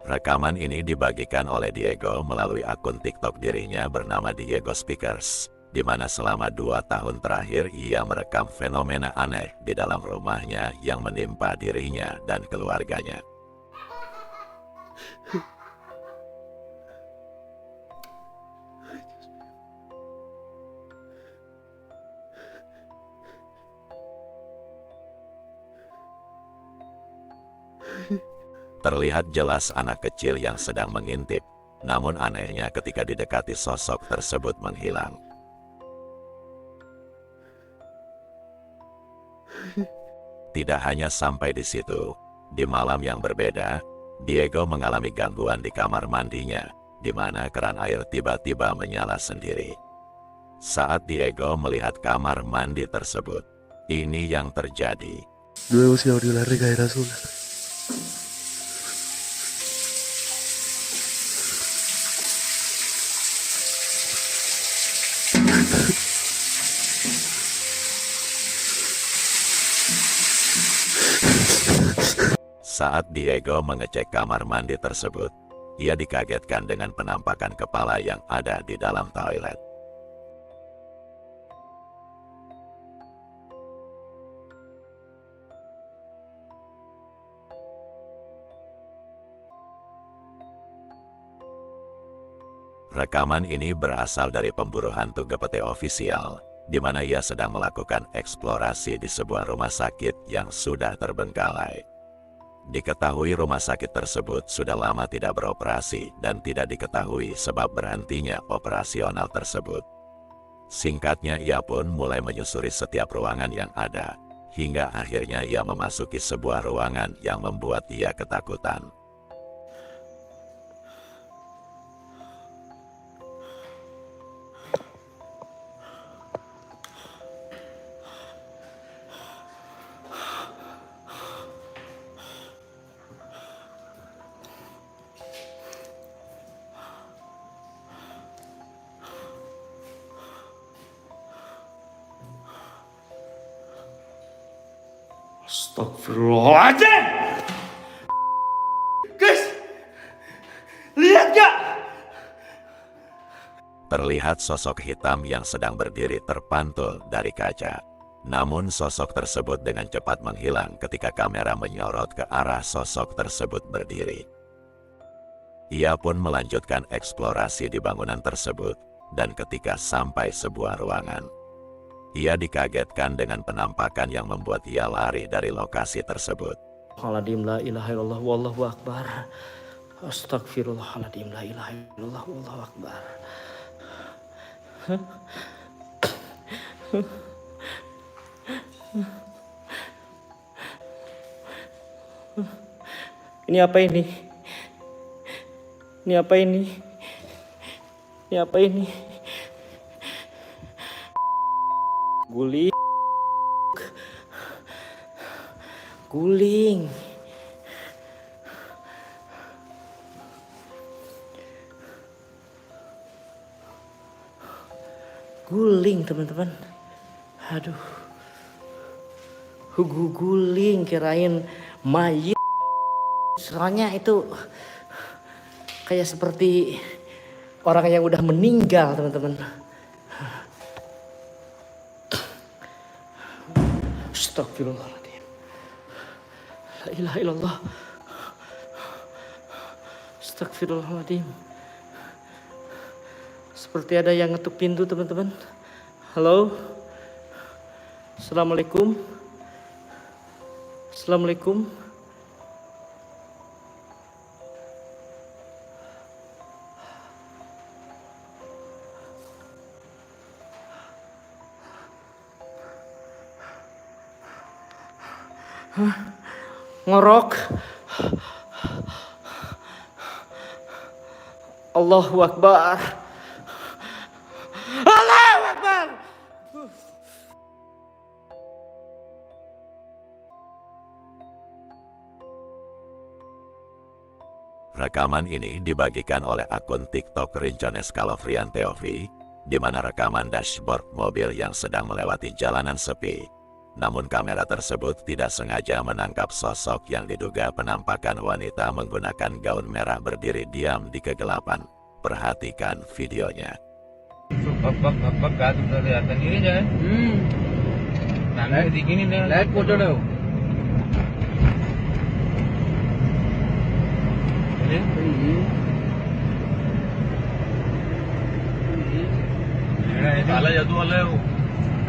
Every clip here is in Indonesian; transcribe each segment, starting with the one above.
Rekaman ini dibagikan oleh Diego melalui akun TikTok dirinya bernama Diego Speakers, di mana selama 2 tahun terakhir ia merekam fenomena aneh di dalam rumahnya yang menimpa dirinya dan keluarganya. Terlihat jelas anak kecil yang sedang mengintip, namun anehnya ketika didekati sosok tersebut menghilang. Tidak hanya sampai di situ, di malam yang berbeda, Diego mengalami gangguan di kamar mandinya, di mana keran air tiba-tiba menyala sendiri. Saat Diego melihat kamar mandi tersebut, ini yang terjadi. Luego se abrió la regadera sola. Saat Diego mengecek kamar mandi tersebut, ia dikagetkan dengan penampakan kepala yang ada di dalam toilet. Rekaman ini berasal dari pemburu hantu GPT official, di mana ia sedang melakukan eksplorasi di sebuah rumah sakit yang sudah terbengkalai. Diketahui rumah sakit tersebut sudah lama tidak beroperasi dan tidak diketahui sebab berhentinya operasional tersebut. Singkatnya, ia pun mulai menyusuri setiap ruangan yang ada, hingga akhirnya ia memasuki sebuah ruangan yang membuat ia ketakutan. Astagfirullahaladzim! Guys! Lihat gak? Terlihat sosok hitam yang sedang berdiri terpantul dari kaca. Namun sosok tersebut dengan cepat menghilang ketika kamera menyorot ke arah sosok tersebut berdiri. Ia pun melanjutkan eksplorasi di bangunan tersebut, dan ketika sampai sebuah ruangan, ia dikagetkan dengan penampakan yang membuat ia lari dari lokasi tersebut. Astagfirullahaladzim, la ilaha illallah, wallahu akbar. Astagfirullahaladzim, la ilaha illallah, wallahu akbar. Ini apa ini? Ini apa ini? Ini apa ini? Guling. Guling. Guling, teman-teman. Aduh. Guling, kirain mayit. Soalnya itu kayak seperti orang yang udah meninggal, teman-teman. Astagfirullahaladzim. La ilaha illallah. Astagfirullahaladzim. Seperti ada yang ngetuk pintu, teman-teman. Halo. Assalamualaikum. Assalamualaikum. Ngorok. Allahu Akbar. Allahu Akbar. Rekaman ini dibagikan oleh akun TikTok Rincones Calofrian Teovi, di mana rekaman dashboard mobil yang sedang melewati jalanan sepi. Namun kamera tersebut tidak sengaja menangkap sosok yang diduga penampakan wanita menggunakan gaun merah berdiri diam di kegelapan. Perhatikan videonya. Bak gak tuh kelihatan ininya kan? Tangan digini dah. Lihat foto dah.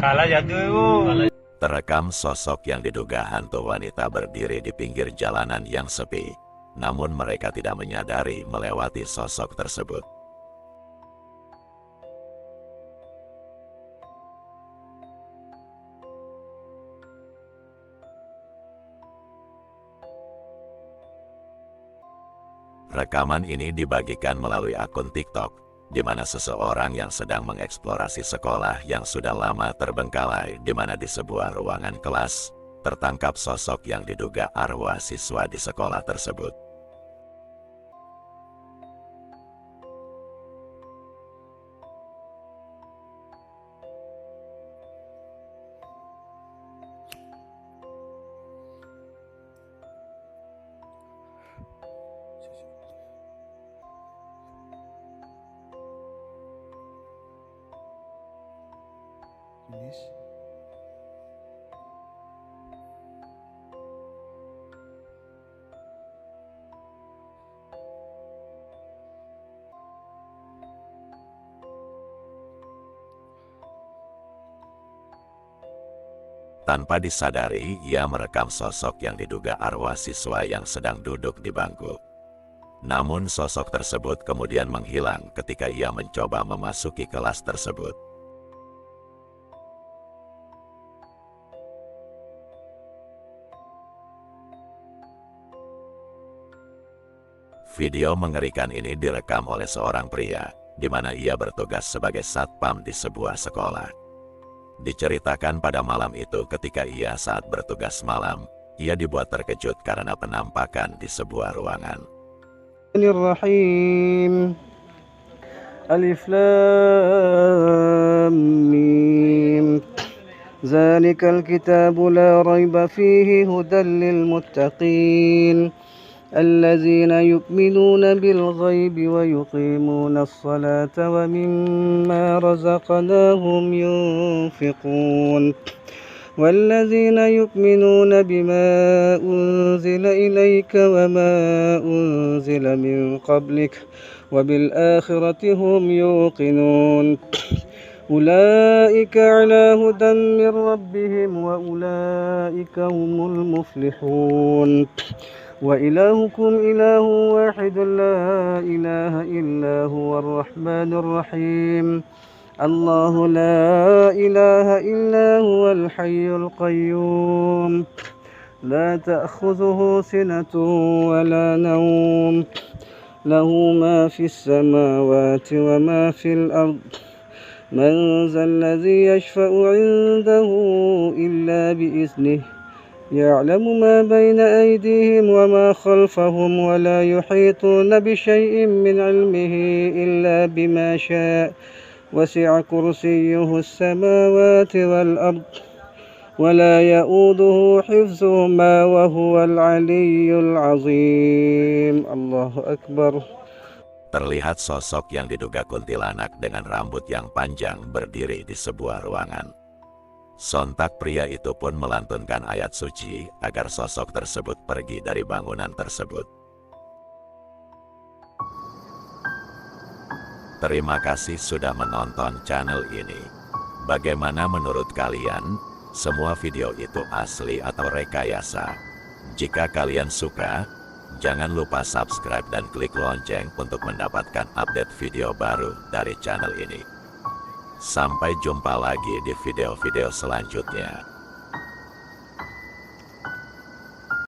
Kalah jatuh. Terekam sosok yang diduga hantu wanita berdiri di pinggir jalanan yang sepi. Namun mereka tidak menyadari melewati sosok tersebut. Rekaman ini dibagikan melalui akun TikTok, di mana seseorang yang sedang mengeksplorasi sekolah yang sudah lama terbengkalai, di mana di sebuah ruangan kelas, tertangkap sosok yang diduga arwah siswa di sekolah tersebut. Finish. Tanpa disadari, ia merekam sosok yang diduga arwah siswa yang sedang duduk di bangku. Namun sosok tersebut kemudian menghilang ketika ia mencoba memasuki kelas tersebut. Video mengerikan ini direkam oleh seorang pria, di mana ia bertugas sebagai satpam di sebuah sekolah. Diceritakan pada malam itu ketika ia saat bertugas malam, ia dibuat terkejut karena penampakan di sebuah ruangan. Bismillahirrahmanirrahim. Alif Lam Mim. Zalikal kitabu la raiba fihi hudan lil muttaqin. الذين يؤمنون بالغيب ويقيمون الصلاة ومما رزقناهم ينفقون والذين يؤمنون بما أنزل إليك وما أنزل من قبلك وبالآخرة هم يوقنون أولئك على هدى من ربهم وأولئك هم المفلحون وإلهكم إله واحد لا إله إلا هو الرحمن الرحيم الله لا إله إلا هو الحي القيوم لا تأخذه سنة ولا نوم له ما في السماوات وما في الأرض من ذا الذي يشفع عنده إلا بإذنه يعلم ما بين أيديهم وما خلفهم ولا يحيطون بشيء من علمه إلا بما شاء وسع كرسيه السماوات والأرض ولا يؤوده حفظهما وهو العلي العظيم الله أكبر. Terlihat sosok yang diduga kuntilanak dengan rambut yang panjang berdiri di sebuah ruangan. Sontak pria itu pun melantunkan ayat suci agar sosok tersebut pergi dari bangunan tersebut. Terima kasih sudah menonton channel ini. Bagaimana menurut kalian? Semua video itu asli atau rekayasa? Jika kalian suka, jangan lupa subscribe dan klik lonceng untuk mendapatkan update video baru dari channel ini. Sampai jumpa lagi di video-video selanjutnya.